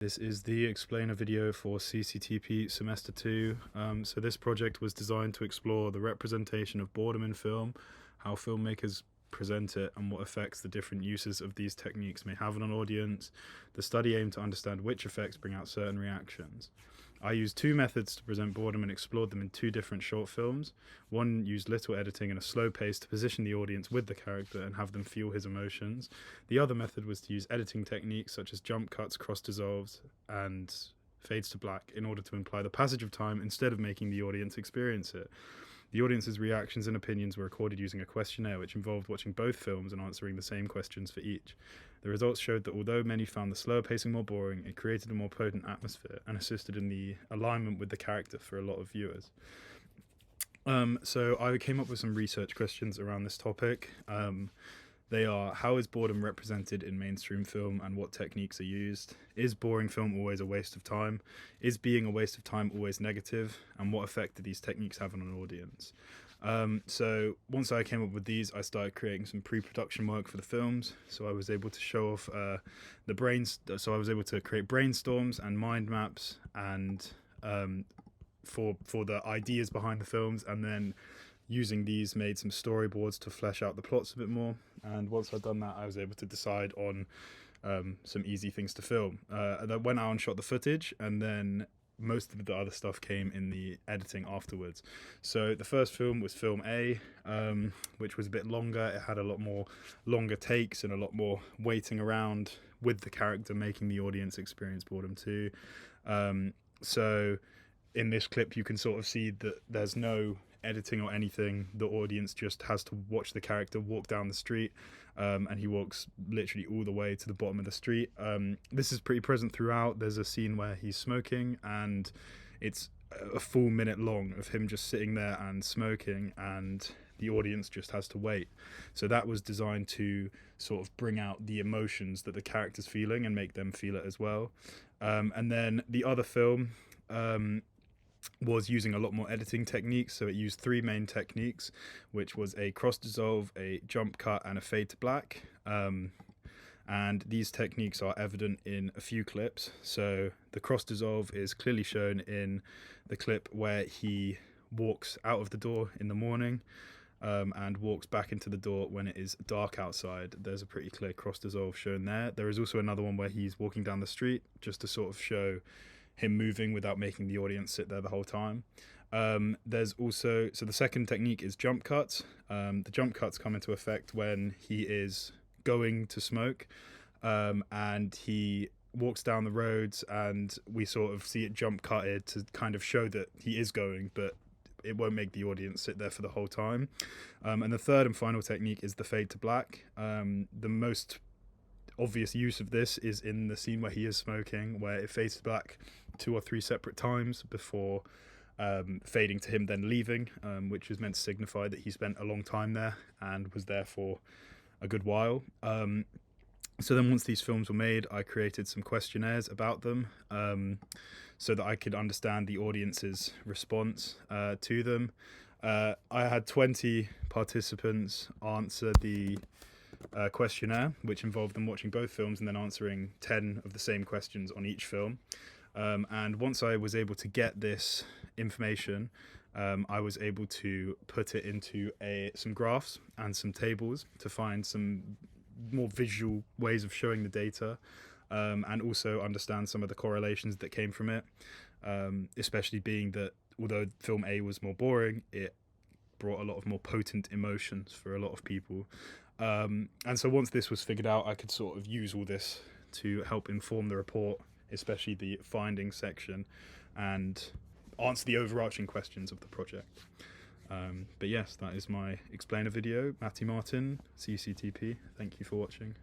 This is the explainer video for CCTP Semester 2. So this project was designed to explore the representation of boredom in film, how filmmakers present it, and what effects the different uses of these techniques may have on an audience. The study aimed to understand which effects bring out certain reactions. I used two methods to present boredom and explored them in two different short films. One used little editing and a slow pace to position the audience with the character and have them feel his emotions. The other method was to use editing techniques such as jump cuts, cross dissolves, and fades to black in order to imply the passage of time instead of making the audience experience it. The audience's reactions and opinions were recorded using a questionnaire which involved watching both films and answering the same questions for each. The results showed that although many found the slower pacing more boring, it created a more potent atmosphere and assisted in the alignment with the character for a lot of viewers. So I came up with some research questions around this topic. They are: how is boredom represented in mainstream film and what techniques are used? Is boring film always a waste of time? Is being a waste of time always negative? And what effect do these techniques have on an audience? So once I came up with these, I started creating some pre-production work for the films. So I was able to show off so I was able to create brainstorms and mind maps and for the ideas behind the films, and then using these made some storyboards to flesh out the plots a bit more. And once I'd done that, I was able to decide on some easy things to film. I went out and shot the footage, and then most of the other stuff came in the editing afterwards. So the first film was film A, which was a bit longer. It had a lot more longer takes and a lot more waiting around with the character, making the audience experience boredom too. So in this clip, you can sort of see that there's no editing or anything. The audience just has to watch the character walk down the street, and he walks literally all the way to the bottom of the street. This is pretty present throughout. There's a scene where he's smoking, and it's a full minute long of him just sitting there and smoking, and the audience just has to wait. So that was designed to sort of bring out the emotions that the character's feeling and make them feel it as well. And then the other film was using a lot more editing techniques. So it used three main techniques, which was a cross dissolve, a jump cut, and a fade to black. And these techniques are evident in a few clips. So the cross dissolve is clearly shown in the clip where he walks out of the door in the morning and walks back into the door when it is dark outside. There's a pretty clear cross dissolve shown there. There is also another one where he's walking down the street, just to sort of show him moving without making the audience sit there the whole time. There's also, so the second technique is jump cuts. The jump cuts come into effect when he is going to smoke, and he walks down the roads, and we sort of see it jump cutted to kind of show that he is going, but it won't make the audience sit there for the whole time. And the third and final technique is the fade to black. The most obvious use of this is in the scene where he is smoking, where it fades to black 2 or 3 separate times before fading to him then leaving, which is meant to signify that he spent a long time there and was there for a good while. So then once these films were made, I created some questionnaires about them, so that I could understand the audience's response to them. I had 20 participants answer the questionnaire, which involved them watching both films and then answering 10 of the same questions on each film. And once I was able to get this information, I was able to put it into some graphs and some tables to find some more visual ways of showing the data, and also understand some of the correlations that came from it, especially being that although film A was more boring, it brought a lot of more potent emotions for a lot of people. And so once this was figured out, I could sort of use all this to help inform the report, especially the findings section, and answer the overarching questions of the project. But yes, that is my explainer video. Matty Martin, CCTP. Thank you for watching.